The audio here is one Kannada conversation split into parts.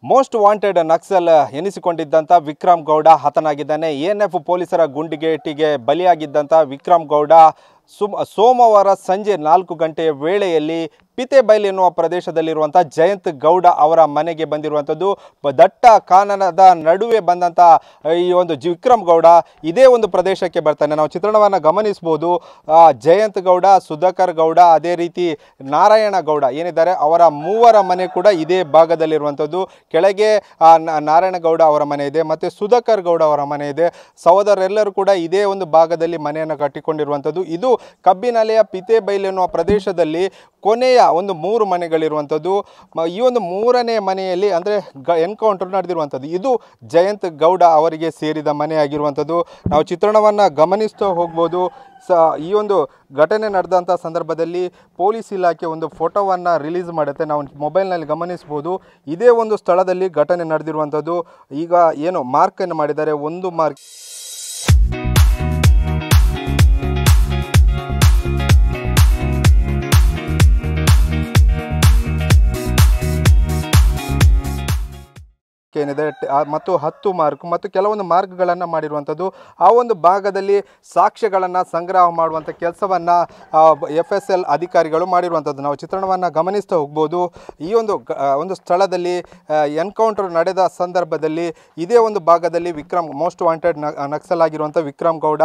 ಮೋಸ್ಟ್ ವಾಂಟೆಡ್ ನಕ್ಸಲ್ ಎನಿಸಿಕೊಂಡಿದ್ದಂಥ ವಿಕ್ರಮ್ ಗೌಡ ಹತನಾಗಿದ್ದಾನೆ. ಎಎನ್ಎಫ್ ಪೊಲೀಸರ ಗುಂಡಿಗೇಟಿಗೆ ಬಲಿಯಾಗಿದ್ದಂಥ ವಿಕ್ರಮ್ ಗೌಡ ಸೋಮವಾರ ಸಂಜೆ 4 ಗಂಟೆಯ ವೇಳೆಯಲ್ಲಿ ಪಿತೆಬೈಲ್ ಎನ್ನುವ ಪ್ರದೇಶದಲ್ಲಿರುವಂಥ ಜಯಂತ್ ಗೌಡ ಅವರ ಮನೆಗೆ ಬಂದಿರುವಂಥದ್ದು. ದಟ್ಟ ಕಾನನದ ನಡುವೆ ಬಂದಂಥ ಈ ಒಂದು ವಿಕ್ರಮ್ ಗೌಡ ಇದೇ ಒಂದು ಪ್ರದೇಶಕ್ಕೆ ಬರ್ತಾನೆ. ನಾವು ಚಿತ್ರಣವನ್ನು ಗಮನಿಸ್ಬೋದು. ಜಯಂತ್ ಗೌಡ, ಸುಧಾಕರ್ ಗೌಡ, ಅದೇ ರೀತಿ ನಾರಾಯಣ ಗೌಡ ಏನಿದ್ದಾರೆ ಅವರ ಮೂವರ ಮನೆ ಕೂಡ ಇದೇ ಭಾಗದಲ್ಲಿರುವಂಥದ್ದು. ಕೆಳಗೆ ನಾರಾಯಣ ಗೌಡ ಅವರ ಮನೆ ಇದೆ, ಮತ್ತು ಸುಧಾಕರ್ ಗೌಡ ಅವರ ಮನೆ ಇದೆ. ಸಹೋದರರೆಲ್ಲರೂ ಕೂಡ ಇದೇ ಒಂದು ಭಾಗದಲ್ಲಿ ಮನೆಯನ್ನು ಕಟ್ಟಿಕೊಂಡಿರುವಂಥದ್ದು. ಇದು ಕಬ್ಬಿನಲೆಯ ಪಿತೆಬೈಲ್ ಎನ್ನುವ ಪ್ರದೇಶದಲ್ಲಿ ಕೊನೆಯ ಒಂದು 3 ಮನೆಗಳಿರುವಂಥದ್ದು. ಈ ಒಂದು 3ನೇ ಮನೆಯಲ್ಲಿ ಅಂದರೆ ಎನ್ಕೌಂಟರ್ ನಡೆದಿರುವಂಥದ್ದು. ಇದು ಜಯಂತ್ ಗೌಡ ಅವರಿಗೆ ಸೇರಿದ ಮನೆಯಾಗಿರುವಂಥದ್ದು. ನಾವು ಚಿತ್ರಣವನ್ನು ಗಮನಿಸ್ತಾ ಹೋಗ್ಬೋದು. ಈ ಒಂದು ಘಟನೆ ನಡೆದಂಥ ಸಂದರ್ಭದಲ್ಲಿ ಪೊಲೀಸ್ ಇಲಾಖೆ ಒಂದು ಫೋಟೋವನ್ನು ರಿಲೀಸ್ ಮಾಡುತ್ತೆ. ನಾವು ಮೊಬೈಲ್ನಲ್ಲಿ ಗಮನಿಸ್ಬೋದು. ಇದೇ ಒಂದು ಸ್ಥಳದಲ್ಲಿ ಘಟನೆ ನಡೆದಿರುವಂಥದ್ದು. ಈಗ ಏನು ಮಾರ್ಕನ್ನು ಮಾಡಿದ್ದಾರೆ, ಒಂದು ಮಾರ್ಕ್ ಏನಿದೆ ಮತ್ತು 10 ಮಾರ್ಕ್ ಮತ್ತು ಕೆಲವೊಂದು ಮಾರ್ಕ್ಗಳನ್ನು ಮಾಡಿರುವಂಥದ್ದು. ಆ ಒಂದು ಭಾಗದಲ್ಲಿ ಸಾಕ್ಷ್ಯಗಳನ್ನು ಸಂಗ್ರಹ ಮಾಡುವಂಥ ಕೆಲಸವನ್ನು FSL ಅಧಿಕಾರಿಗಳು ಮಾಡಿರುವಂಥದ್ದು ನಾವು ಚಿತ್ರಣವನ್ನು ಗಮನಿಸ್ತಾ ಹೋಗ್ಬೋದು. ಈ ಒಂದು ಸ್ಥಳದಲ್ಲಿ ಎನ್ಕೌಂಟರ್ ನಡೆದ ಸಂದರ್ಭದಲ್ಲಿ ಇದೇ ಒಂದು ಭಾಗದಲ್ಲಿ ಮೋಸ್ಟ್ ವಾಂಟೆಡ್ ನಕ್ಸಲ್ ಆಗಿರುವಂಥ ವಿಕ್ರಮ್ ಗೌಡ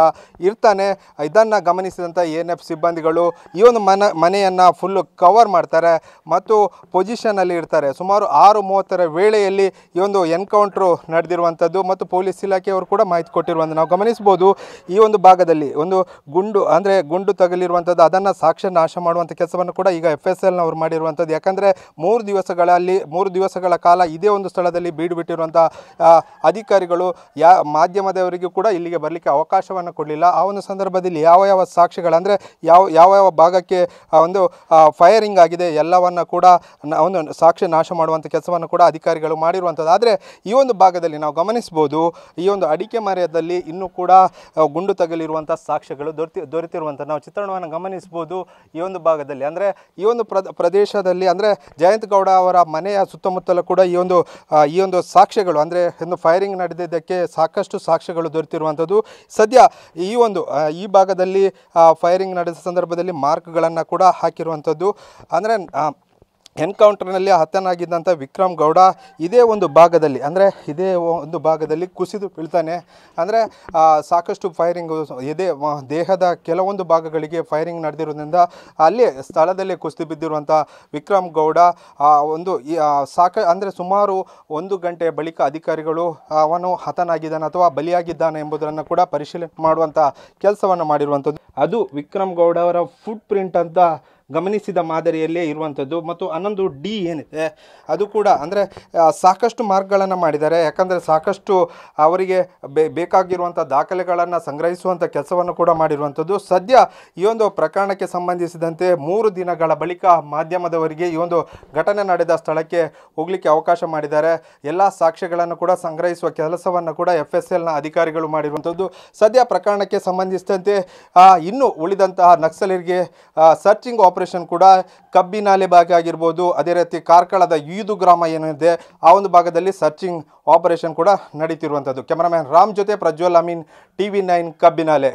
ಇರ್ತಾನೆ. ಇದನ್ನು ಗಮನಿಸಿದಂಥ ANF ಸಿಬ್ಬಂದಿಗಳು ಈ ಒಂದು ಮನೆಯನ್ನು ಫುಲ್ಲು ಕವರ್ ಮಾಡ್ತಾರೆ ಮತ್ತು ಪೊಸಿಷನಲ್ಲಿ ಇರ್ತಾರೆ. ಸುಮಾರು 6:30 ವೇಳೆಯಲ್ಲಿ ಈ ಒಂದು ಎನ್ಕೌಂಟ್ರು ನಡೆದಿರುವಂಥದ್ದು ಮತ್ತು ಪೊಲೀಸ್ ಇಲಾಖೆಯವರು ಕೂಡ ಮಾಹಿತಿ ಕೊಟ್ಟಿರುವಂಥ ನಾವು ಗಮನಿಸ್ಬೋದು. ಈ ಒಂದು ಭಾಗದಲ್ಲಿ ಒಂದು ಗುಂಡು ತಗಲಿರುವಂಥದ್ದು, ಅದನ್ನು ಸಾಕ್ಷ್ಯ ನಾಶ ಮಾಡುವಂಥ ಕೆಲಸವನ್ನು ಕೂಡ ಈಗ FSLನವರು ಮಾಡಿರುವಂಥದ್ದು. ಯಾಕಂದರೆ 3 ದಿವಸಗಳ ಕಾಲ ಇದೇ ಒಂದು ಸ್ಥಳದಲ್ಲಿ ಬೀಡು ಬಿಟ್ಟಿರುವಂಥ ಅಧಿಕಾರಿಗಳು ಮಾಧ್ಯಮದವರಿಗೂ ಕೂಡ ಇಲ್ಲಿಗೆ ಬರಲಿಕ್ಕೆ ಅವಕಾಶವನ್ನು ಕೊಡಲಿಲ್ಲ. ಆ ಒಂದು ಸಂದರ್ಭದಲ್ಲಿ ಯಾವ ಸಾಕ್ಷ್ಯಗಳು ಅಂದರೆ ಯಾವ ಭಾಗಕ್ಕೆ ಒಂದು ಫೈರಿಂಗ್ ಆಗಿದೆ ಎಲ್ಲವನ್ನು ಕೂಡ ಒಂದು ಸಾಕ್ಷ್ಯ ನಾಶ ಮಾಡುವಂಥ ಕೆಲಸವನ್ನು ಕೂಡ ಅಧಿಕಾರಿಗಳು ಮಾಡಿರುವಂಥದ್ದು. ಆದರೆ ಈ ಒಂದು ಭಾಗದಲ್ಲಿ ನಾವು ಗಮನಿಸ್ಬೋದು, ಈ ಒಂದು ಅಡಿಕೆ ಮರದಲ್ಲಿ ಇನ್ನೂ ಕೂಡ ಗುಂಡು ತಗಲಿರುವಂಥ ಸಾಕ್ಷ್ಯಗಳು ದೊರೆತಿರುವಂಥ ನಾವು ಚಿತ್ರಣವನ್ನು ಗಮನಿಸ್ಬೋದು. ಈ ಒಂದು ಭಾಗದಲ್ಲಿ ಅಂದರೆ ಈ ಒಂದು ಪ್ರದೇಶದಲ್ಲಿ ಅಂದರೆ ಜಯಂತ್ ಗೌಡ ಅವರ ಮನೆಯ ಸುತ್ತಮುತ್ತಲೂ ಕೂಡ ಈ ಒಂದು ಸಾಕ್ಷ್ಯಗಳು ಅಂದರೆ ಒಂದು ಫೈರಿಂಗ್ ನಡೆದಿದ್ದಕ್ಕೆ ಸಾಕಷ್ಟು ಸಾಕ್ಷ್ಯಗಳು ದೊರೆತಿರುವಂಥದ್ದು. ಸದ್ಯ ಈ ಭಾಗದಲ್ಲಿ ಫೈರಿಂಗ್ ನಡೆದ ಸಂದರ್ಭದಲ್ಲಿ ಮಾರ್ಕ್ಗಳನ್ನು ಕೂಡ ಹಾಕಿರುವಂಥದ್ದು. ಅಂದರೆ ಎನ್ಕೌಂಟರ್ನಲ್ಲಿ ಹತನಾಗಿದ್ದಂಥ ವಿಕ್ರಮ್ ಗೌಡ ಇದೇ ಒಂದು ಭಾಗದಲ್ಲಿ ಕುಸಿದು ಬೀಳ್ತಾನೆ. ಅಂದರೆ ಸಾಕಷ್ಟು ಫೈರಿಂಗ್ ದೇಹದ ಕೆಲವೊಂದು ಭಾಗಗಳಿಗೆ ಫೈರಿಂಗ್ ನಡೆದಿರೋದ್ರಿಂದ ಅಲ್ಲೇ ಸ್ಥಳದಲ್ಲೇ ಕುಸಿದು ಬಿದ್ದಿರುವಂಥ ವಿಕ್ರಮ್ ಗೌಡ ಅಂದರೆ ಸುಮಾರು 1 ಗಂಟೆಯ ಬಳಿಕ ಅಧಿಕಾರಿಗಳು ಅವನು ಹತನಾಗಿದ್ದಾನೆ ಅಥವಾ ಬಲಿಯಾಗಿದ್ದಾನೆ ಎಂಬುದನ್ನು ಕೂಡ ಪರಿಶೀಲನೆ ಮಾಡುವಂಥ ಕೆಲಸವನ್ನು ಮಾಡಿರುವಂಥದ್ದು. ಅದು ವಿಕ್ರಮ್ ಗೌಡ ಅವರ ಫುಟ್ ಪ್ರಿಂಟ್ ಅಂತ ಗಮನಿಸಿದ ಮಾದರಿಯಲ್ಲೇ ಇರುವಂಥದ್ದು. ಮತ್ತು 11D ಏನಿದೆ ಅದು ಕೂಡ ಅಂದರೆ ಸಾಕಷ್ಟು ಮಾರ್ಕ್ಗಳನ್ನು ಮಾಡಿದ್ದಾರೆ. ಯಾಕಂದರೆ ಸಾಕಷ್ಟು ಅವರಿಗೆ ಬೇಕಾಗಿರುವಂಥ ದಾಖಲೆಗಳನ್ನು ಸಂಗ್ರಹಿಸುವಂಥ ಕೆಲಸವನ್ನು ಕೂಡ ಮಾಡಿರುವಂಥದ್ದು. ಸದ್ಯ ಈ ಒಂದು ಪ್ರಕರಣಕ್ಕೆ ಸಂಬಂಧಿಸಿದಂತೆ 3 ದಿನಗಳ ಬಳಿಕ ಮಾಧ್ಯಮದವರಿಗೆ ಈ ಒಂದು ಘಟನೆ ನಡೆದ ಸ್ಥಳಕ್ಕೆ ಹೋಗಲಿಕ್ಕೆ ಅವಕಾಶ ಮಾಡಿದ್ದಾರೆ. ಎಲ್ಲ ಸಾಕ್ಷ್ಯಗಳನ್ನು ಕೂಡ ಸಂಗ್ರಹಿಸುವ ಕೆಲಸವನ್ನು ಕೂಡ FSLನ ಅಧಿಕಾರಿಗಳು ಮಾಡಿರುವಂಥದ್ದು. ಸದ್ಯ ಪ್ರಕರಣಕ್ಕೆ ಸಂಬಂಧಿಸಿದಂತೆ ಇನ್ನೂ ಉಳಿದಂತಹ ನಕ್ಸಲರಿಗೆ ಸರ್ಚಿಂಗ್ ಆಪರೇಷನ್ ಕೂಡ ಕಬ್ಬಿನಾಲೆ ಭಾಗ ಆಗಿರ್ಬೋದು, ಅದೇ ರೀತಿ ಕಾರ್ಕಳದ ಯೂದು ಗ್ರಾಮ ಏನಿದೆ ಆ ಒಂದು ಭಾಗದಲ್ಲಿ ಸರ್ಚಿಂಗ್ ಆಪರೇಷನ್ ಕೂಡ ನಡೀತಿರುವಂಥದ್ದು. ಕ್ಯಾಮರಾಮ್ಯಾನ್ ರಾಮ್ ಜೊತೆ ಪ್ರಜ್ವಲ್ ಅಮೀನ್, TV9 ಕಬ್ಬಿನಾಲೆ.